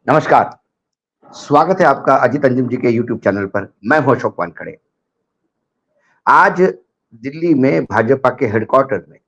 नमस्कार, स्वागत है आपका अजीत अंजुम जी के यूट्यूब चैनल पर। मैं हूं अशोक वानखड़े। आज दिल्ली में भाजपा के हेडक्वार्टर में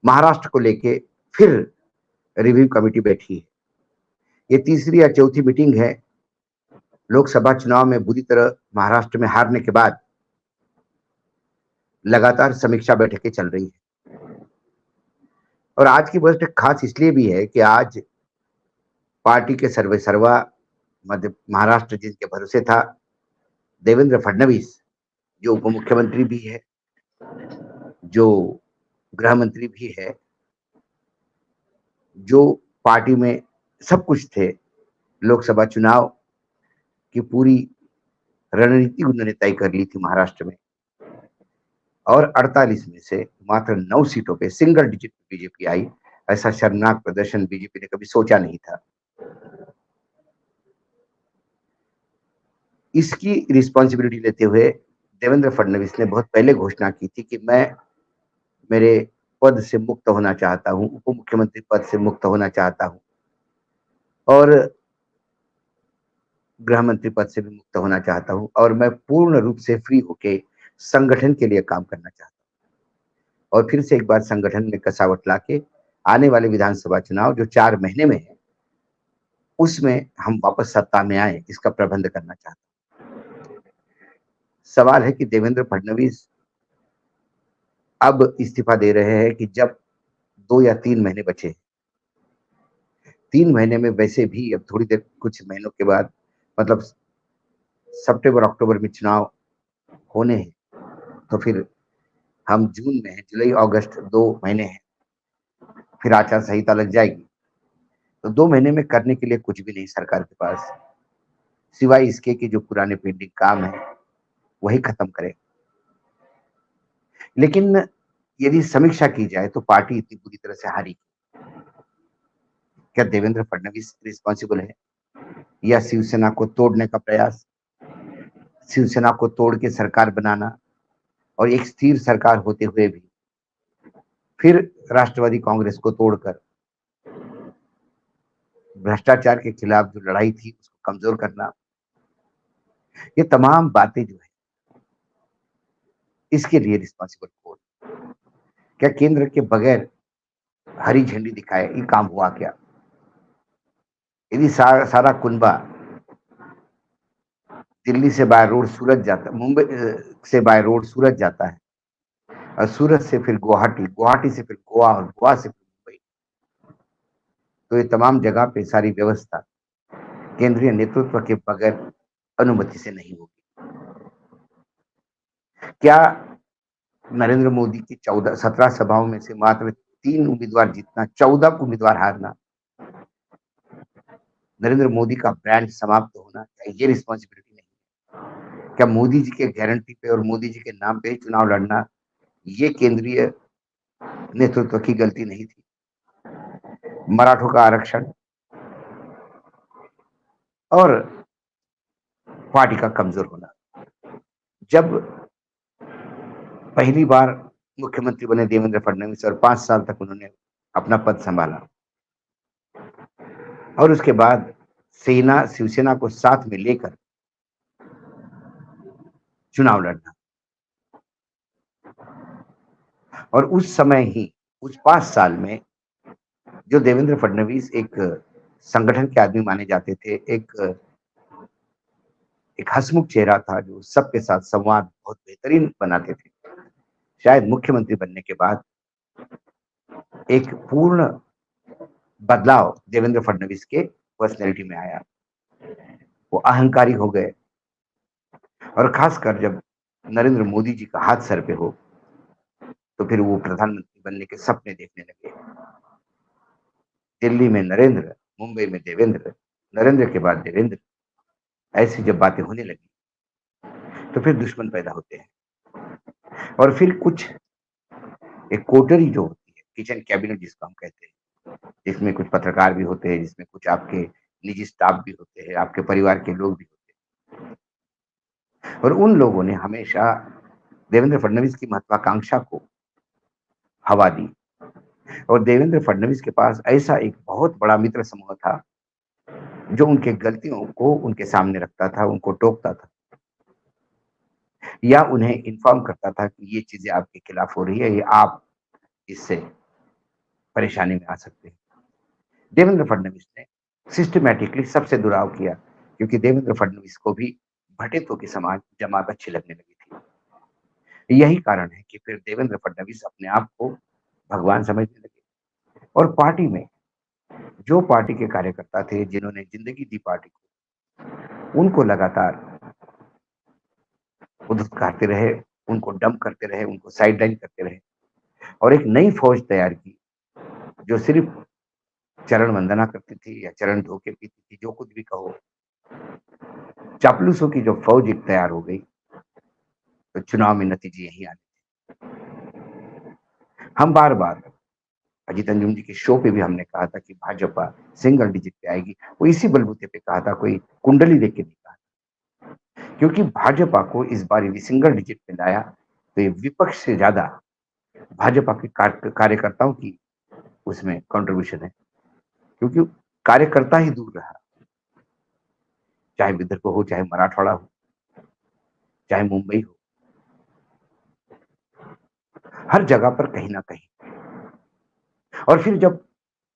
महाराष्ट्र को लेके फिर रिव्यू कमेटी बैठी है। ये तीसरी या चौथी मीटिंग है। लोकसभा चुनाव में बुरी तरह महाराष्ट्र में हारने के बाद लगातार समीक्षा बैठकें चल रही है और आज की बैठक खास इसलिए भी है कि आज पार्टी के सर्वे सर्वा मध्य महाराष्ट्र जिनके भरोसे था, देवेंद्र फडणवीस जो उप मुख्यमंत्री भी है, जो गृह मंत्री भी है, जो पार्टी में सब कुछ थे, लोकसभा चुनाव की पूरी रणनीति उन्होंने तय कर ली थी महाराष्ट्र में और 48 में से मात्र 9 सीटों पे सिंगल डिजिट बीजेपी आई। ऐसा शर्मनाक प्रदर्शन बीजेपी ने कभी सोचा नहीं था। इसकी रिस्पॉन्सिबिलिटी लेते हुए देवेंद्र फडणवीस ने बहुत पहले घोषणा की थी कि मैं मेरे पद से मुक्त होना चाहता हूं, उप मुख्यमंत्री पद से मुक्त होना चाहता हूं और गृह मंत्री पद से भी मुक्त होना चाहता हूं और मैं पूर्ण रूप से फ्री होके संगठन के लिए काम करना चाहता हूं और फिर से एक बार संगठन में कसावट लाके आने वाले विधानसभा चुनाव जो 4 महीने में है, उसमें हम वापस सत्ता में आए, इसका प्रबंध करना चाहता हूं। सवाल है कि देवेंद्र फडणवीस अब इस्तीफा दे रहे हैं कि जब 2 या 3 महीने बचे। 3 महीने में वैसे भी अब थोड़ी देर कुछ महीनों के बाद मतलब सितंबर अक्टूबर में चुनाव होने हैं, तो फिर हम जून में हैं, जुलाई अगस्त 2 महीने हैं, फिर आचार संहिता लग जाएगी। तो 2 महीने में करने के लिए कुछ भी नहीं सरकार के पास, सिवाय इसके कि जो पुराने पेंडिंग काम है वही खत्म करें। लेकिन यदि समीक्षा की जाए तो पार्टी इतनी बुरी तरह से हारी, क्या देवेंद्र फडणवीस रिस्पॉन्सिबल है या शिवसेना को तोड़ने का प्रयास, शिवसेना को तोड़ के सरकार बनाना और एक स्थिर सरकार होते हुए भी फिर राष्ट्रवादी कांग्रेस को तोड़कर भ्रष्टाचार के खिलाफ जो लड़ाई थी उसको कमजोर करना, ये तमाम बातें जो है इसके लिए रिस्पॉन्सिबल कौन? क्या केंद्र के बगैर हरी झंडी दिखाए ये काम हुआ क्या? यदि सारा कुनबा दिल्ली से बाय रोड सूरत जाता, मुंबई से बाय रोड सूरत जाता है और सूरत से फिर गुवाहाटी, गुवाहाटी से फिर गोवा और गोवा से फिर मुंबई, तो ये तमाम जगह पे सारी व्यवस्था केंद्रीय नेतृत्व के बगैर अनुमति से नहीं होगी। क्या नरेंद्र मोदी की 17 सभाओं में से मात्र 3 उम्मीदवार जीतना, 14 उम्मीदवार हारना, नरेंद्र मोदी का ब्रांड समाप्त होना, क्या ये रिस्पॉन्सिबिलिटी नहीं? क्या मोदी जी के गारंटी पे और मोदी जी के नाम पे चुनाव लड़ना ये केंद्रीय नेतृत्व की गलती नहीं थी? मराठों का आरक्षण और पार्टी का कमजोर होना। जब पहली बार मुख्यमंत्री बने देवेंद्र फडणवीस और 5 साल तक उन्होंने अपना पद संभाला और उसके बाद सेना शिवसेना को साथ में लेकर चुनाव लड़ना और उस समय ही उस 5 साल में जो देवेंद्र फडणवीस एक संगठन के आदमी माने जाते थे, एक हंसमुख चेहरा था जो सबके साथ संवाद बहुत बेहतरीन बनाते थे। शायद मुख्यमंत्री बनने के बाद एक पूर्ण बदलाव देवेंद्र फडणवीस के पर्सनैलिटी में आया। वो अहंकारी हो गए और खासकर जब नरेंद्र मोदी जी का हाथ सर पे हो तो फिर वो प्रधानमंत्री बनने के सपने देखने लगे। दिल्ली में नरेंद्र, मुंबई में देवेंद्र, नरेंद्र के बाद देवेंद्र, ऐसी जब बातें होने लगी तो फिर दुश्मन पैदा होते हैं और फिर कुछ एक कोटरी जो होती है, किचन कैबिनेट जिसको हम कहते हैं, जिसमें कुछ पत्रकार भी होते हैं, जिसमें कुछ आपके निजी स्टाफ भी होते हैं, आपके परिवार के लोग भी होते हैं और उन लोगों ने हमेशा देवेंद्र फडणवीस की महत्वाकांक्षा को हवा दी और देवेंद्र फडणवीस के पास ऐसा एक बहुत बड़ा मित्र समूह था जो उनके गलतियों को उनके सामने रखता था, उनको टोकता था या उन्हें इन्फॉर्म करता था कि ये चीज़ें आपके खिलाफ हो रही है, ये आप इससे परेशानी में आ सकते हैं। देवेंद्र फडणवीस ने सिस्टमैटिकली सबसे दुराव किया, क्योंकि देवेंद्र फडणवीस को भी भटेतों की समाज जमात अच्छी लगने लगी थी। यही कारण है कि फिर देवेंद्र फडणवीस अपने आप को भगवान समझने लगे और पार्टी में जो पार्टी के कार्यकर्ता थे, जिन्होंने जिंदगी दी पार्टी को, उनको लगातार उधुतकारते रहे, उनको डंप करते रहे, उनको साइडलाइन करते रहे और एक नई फौज तैयार की, जो सिर्फ चरण वंदना करती थी या चरण धोके पीती थी, जो कुछ भी कहो। चापलूसों की जो फौज एक तैयार हो गई, तो चुनाव में नतीजे यही आने थे। हम बार बार अजीत अंजुम जी के शो पे भी हमने कहा था कि भाजपा सिंगल डिजिट पे आएगी। वो इसी बलबूते पे कहा था, कोई कुंडली देख के नहीं कहा, क्योंकि भाजपा को इस बार यदि सिंगल डिजिट पे लाया तो ये विपक्ष से ज्यादा भाजपा के कार्यकर्ताओं की उसमें कंट्रीब्यूशन है, क्योंकि कार्यकर्ता ही दूर रहा, चाहे विदर्भ हो, चाहे मराठवाड़ा हो, चाहे मुंबई हो, हर जगह पर कहीं ना कहीं। और फिर जब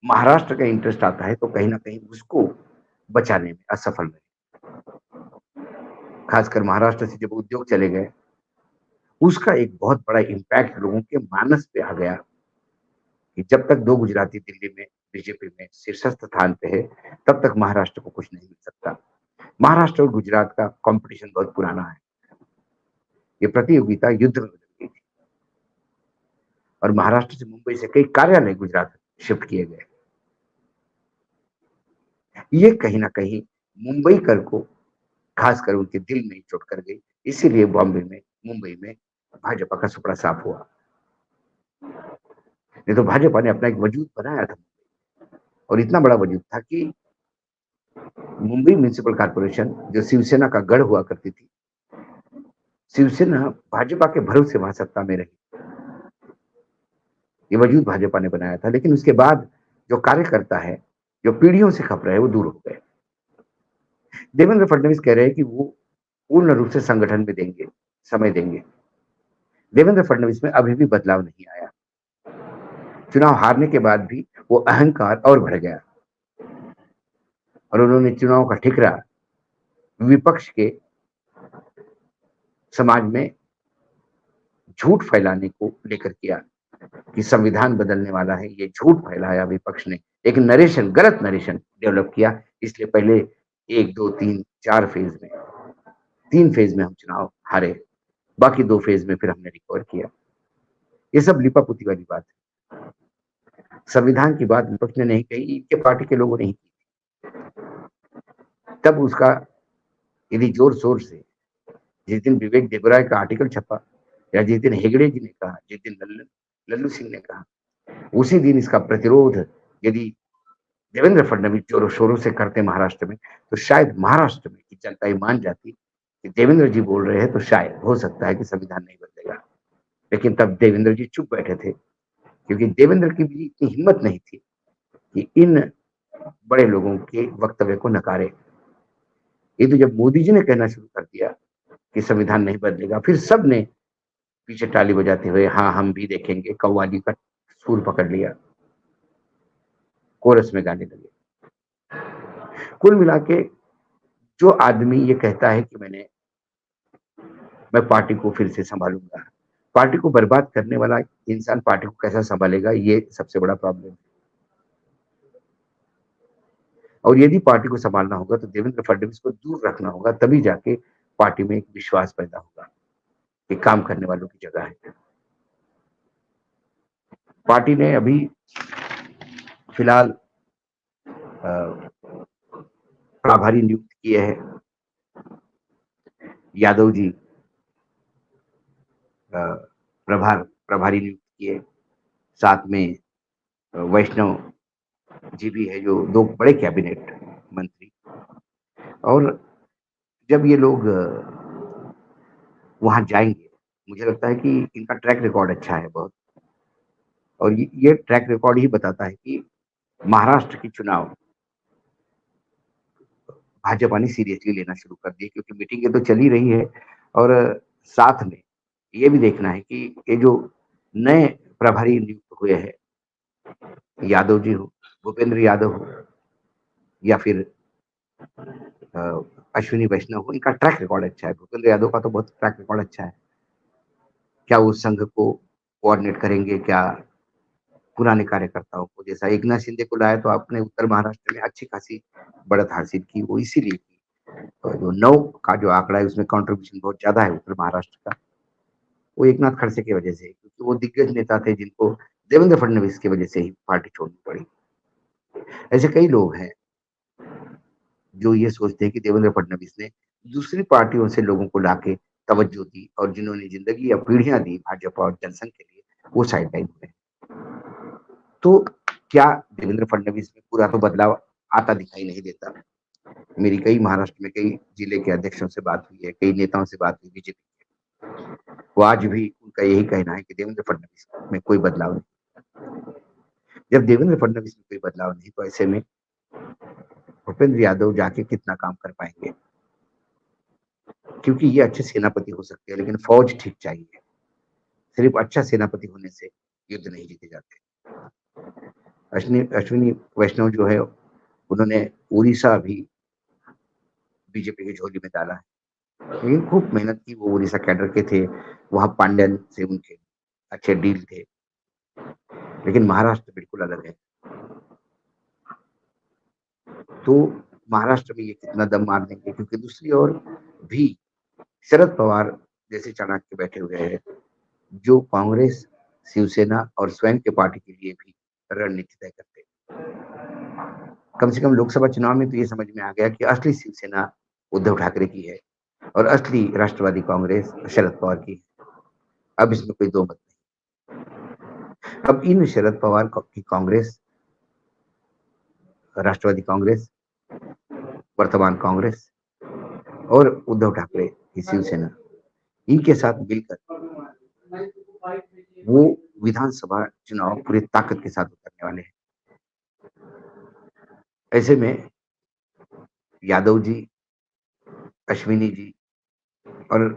महाराष्ट्र का इंटरेस्ट आता है तो कहीं ना कहीं उसको बचाने में असफल रहे। खासकर महाराष्ट्र से जब उद्योग चले गए, उसका एक बहुत बड़ा इम्पैक्ट लोगों के मानस पे आ गया कि जब तक दो गुजराती दिल्ली में बीजेपी में शीर्षस्थ स्थान पे है, तब तक महाराष्ट्र को कुछ नहीं मिल सकता। महाराष्ट्र और गुजरात का कंपटीशन बहुत पुराना है, ये प्रतियोगिता युद्ध में बदल गई थी और महाराष्ट्र से मुंबई से कई कार्यालय गुजरात शिफ्ट किए गए। ये कहीं ना कहीं मुंबई कर को खासकर उनके दिल में चोट कर गई, इसीलिए बॉम्बे में, मुंबई में भाजपा का सुपड़ा साफ हुआ। नहीं तो भाजपा ने अपना एक वजूद बनाया था और इतना बड़ा वजूद था कि मुंबई म्युनिसिपल कॉर्पोरेशन जो शिवसेना का गढ़ हुआ करती थी, शिवसेना भाजपा के भरोसे वहां सत्ता में रही, ये वजूद भाजपा ने बनाया था। लेकिन उसके बाद जो कार्यकर्ता है, जो पीढ़ियों से खप रहे, वो दूर हो गए। देवेंद्र फडणवीस कह रहे हैं कि वो पूर्ण रूप से संगठन में देंगे, समय देंगे। देवेंद्र फडणवीस में अभी भी बदलाव नहीं आया। चुनाव हारने के बाद भी वो अहंकार और बढ़ गया और उन्होंने चुनाव का ठिकरा विपक्ष के समाज में झूठ फैलाने को लेकर किया कि संविधान बदलने वाला है। ये झूठ फैलाया विपक्ष ने, एक नरेशन, गलत नरेशन डेवलप किया। इसलिए पहले एक दो तीन चार फेज में, तीन फेज में हम चुनाव हारे, बाकी दो फेज में फिर हमने रिकवर किया। ये सब लिपापुती वाली बात है। संविधान की बात विपक्ष ने नहीं कही, इनके पार्टी के लोगों ने ही की। तब उसका यदि जोर शोर से जिस दिन विवेक देबराय का आर्टिकल छपा या जिस दिन हेगड़े जी ने कहा, जिस दिन लल्लू सिंह ने कहा, उसी दिन इसका प्रतिरोध यदि देवेंद्र फडणवीस जोरों शोरों से करते महाराष्ट्र में, तो शायद महाराष्ट्र में की जनता ये मान जाती कि देवेंद्र जी बोल रहे हैं तो शायद हो सकता है कि संविधान नहीं बदलेगा। लेकिन तब देवेंद्र जी चुप बैठे थे, क्योंकि देवेंद्र की भी इतनी हिम्मत नहीं थी कि इन बड़े लोगों के वक्तव्य को नकारे। ये तो जब मोदी जी ने कहना शुरू कर दिया कि संविधान नहीं बदलेगा, फिर सब ने पीछे ताली बजाते हुए हाँ हम भी देखेंगे, कव्वाली का सुर पकड़ लिया, कोरस में गाने लगे। कुल मिला के जो आदमी ये कहता है कि मैं पार्टी को फिर से संभालूंगा, पार्टी को बर्बाद करने वाला इंसान पार्टी को कैसा संभालेगा, ये सबसे बड़ा प्रॉब्लम है। और यदि पार्टी को संभालना होगा तो देवेंद्र फडणवीस को दूर रखना होगा, तभी जाके पार्टी में एक विश्वास पैदा होगा कि काम करने वालों की जगह है। पार्टी ने अभी फिलहाल प्रभारी नियुक्त किए हैं, यादव जी प्रभारी नियुक्त किए, साथ में वैष्णव जी भी है, जो दो बड़े कैबिनेट मंत्री। और जब ये लोग वहां जाएंगे, मुझे लगता है कि इनका ट्रैक रिकॉर्ड अच्छा है बहुत, और ये ट्रैक रिकॉर्ड ही बताता है कि महाराष्ट्र की चुनाव भाजपा ने सीरियसली लेना शुरू कर दिया, क्योंकि मीटिंगें तो चल ही रही है और साथ में ये भी देखना है कि ये जो नए प्रभारी नियुक्त हुए हैं, यादव जी हो, भूपेंद्र यादव हो या फिर अश्विनी वैष्णव हो, इनका ट्रैक रिकॉर्ड अच्छा है। भूपेंद्र यादव का तो बहुत ट्रैक रिकॉर्ड अच्छा है। क्या वो संघ को कोऑर्डिनेट करेंगे? क्या पुराने कार्यकर्ताओं को, जैसा एकनाथ शिंदे को लाया तो आपने उत्तर महाराष्ट्र में अच्छी खासी बढ़त हासिल की, वो इसीलिए की। तो जो 9 का जो आंकड़ा है उसमें कंट्रीब्यूशन बहुत ज्यादा है उत्तर महाराष्ट्र का, वो एकनाथ खड़से की वजह से, क्योंकि वो दिग्गज नेता थे जिनको देवेंद्र फडणवीस की वजह से ही पार्टी छोड़नी पड़ी। ऐसे कई लोग हैं जो ये सोचते हैं कि देवेंद्र फडणवीस ने दूसरी पार्टियों से लोगों को लाके तवज्जो दी और जिन्होंने जिंदगी या पीढ़ियां दी भाजपा और जनसंघ के लिए, वो साइड लाइन हुए। तो क्या देवेंद्र फडणवीस में पूरा तो बदलाव आता दिखाई नहीं देता। मेरी कई महाराष्ट्र में कई जिले के अध्यक्षों से बात हुई है, कई नेताओं से बात हुई बीजेपी के, वो आज भी उनका यही कहना है कि देवेंद्र फडणवीस में कोई बदलाव नहीं। जब देवेंद्र फडणवीस में कोई बदलाव नहीं, तो ऐसे में भूपेंद्र यादव जाके कितना काम कर पाएंगे? क्योंकि ये अच्छे सेनापति हो सकते हैं, लेकिन फौज ठीक चाहिए। सिर्फ अच्छा सेनापति होने से युद्ध नहीं जीते जाते। अश्विनी वैष्णव जो है, उन्होंने उड़ीसा भी बीजेपी की झोली में डाला है, लेकिन खूब मेहनत की। वो उड़ीसा कैडर के थे, वहां पांड्यन से उनके अच्छे डील थे। लेकिन महाराष्ट्र बिल्कुल अलग है। तो महाराष्ट्र में ये कितना दम मार देंगे? क्योंकि दूसरी ओर भी शरद पवार जैसे चाणक्य बैठे हुए हैं, जो कांग्रेस, शिवसेना और स्वयं के पार्टी के लिए भी रणनीति तय करते हैं। कम से कम लोकसभा चुनाव में तो ये समझ में आ गया कि असली शिवसेना उद्धव ठाकरे की है और असली राष्ट्रवादी कांग्रेस शरद पवार की है। अब इसमें कोई दो मत नहीं। अब इन शरद पवार की कांग्रेस, राष्ट्रवादी कांग्रेस, वर्तमान कांग्रेस और उद्धव ठाकरे की शिवसेना, इनके साथ मिलकर वो विधानसभा चुनाव पूरी ताकत के साथ उतरने वाले हैं। ऐसे में यादव जी, अश्विनी जी और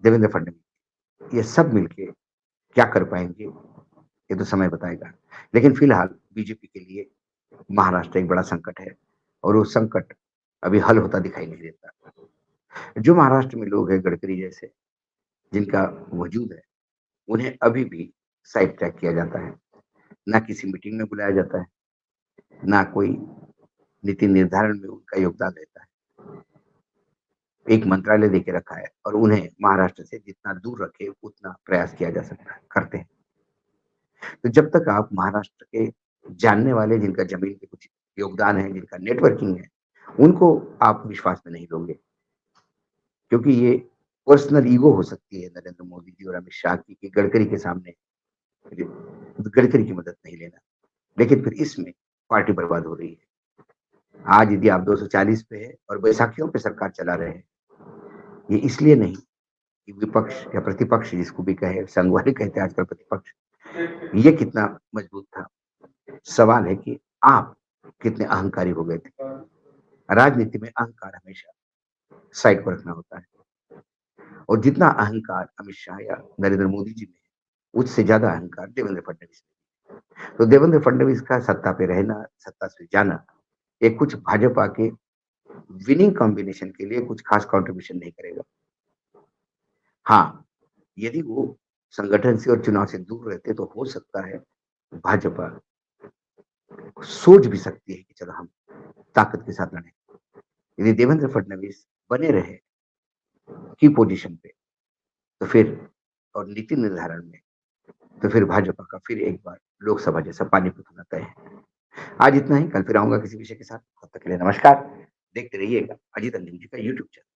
देवेंद्र फडणवीस, ये सब मिलके क्या कर पाएंगे, ये तो समय बताएगा। लेकिन फिलहाल बीजेपी के लिए महाराष्ट्र एक बड़ा संकट है और वो संकट अभी हल होता दिखाई नहीं देता। जो महाराष्ट्र में लोग हैं गडकरी जैसे, जिनका वजूद है, उन्हें अभी भी साइड ट्रैक किया जाता है। ना किसी मीटिंग में बुलाया जाता है, ना कोई नीति निर्धारण में उनका योगदान रहता है। एक मंत्रालय देके रखा है और उन्हें महाराष्ट्र से जितना दूर रखे उतना प्रयास किया जा सकता है, करते हैं। तो जब तक आप महाराष्ट्र के जानने वाले, जिनका जमीन पे कुछ योगदान है, जिनका नेटवर्किंग है, उनको आप विश्वास में नहीं लोगे, क्योंकि ये पर्सनल ईगो हो सकती है नरेंद्र मोदी जी और अमित शाह की कि गडकरी के सामने गडकरी की मदद नहीं लेना। लेकिन फिर इसमें पार्टी बर्बाद हो रही है। आज यदि आप 240 पे है और बैसाखियों पे सरकार चला रहे हैं, ये इसलिए नहीं कि विपक्ष या प्रतिपक्ष जिसको भी कहे, संघ वाले कहते हैं आजकल प्रतिपक्ष, ये कितना मजबूत था। सवाल है कि आप कितने अहंकारी हो गए थे। राजनीति में अहंकार हमेशा साइड पर रखना होता है, और जितना अहंकार अमित शाह या नरेंद्र मोदी जी में है, उससे ज्यादा अहंकार देवेंद्र फडणवीस में। तो देवेंद्र फडणवीस का सत्ता पे रहना, सत्ता से जाना, ये कुछ भाजपा के विनिंग कॉम्बिनेशन के लिए कुछ खास कंट्रीब्यूशन नहीं करेगा। हाँ, यदि वो संगठन से और चुनाव से दूर रहते तो हो सकता है भाजपा सोच भी सकती है कि चलो हम ताकत के साथ लड़ें। यदि देवेंद्र फडणवीस बने रहे की पोजीशन पे, तो फिर और नीति निर्धारण में, तो फिर भाजपा का फिर एक बार लोकसभा जैसा पानीपत होना तय है। आज इतना ही, कल फिर आऊंगा किसी विषय के साथ। तब तक के लिए नमस्कार। देखते रहिएगा अजीत अंजन जी का यूट्यूब चैनल।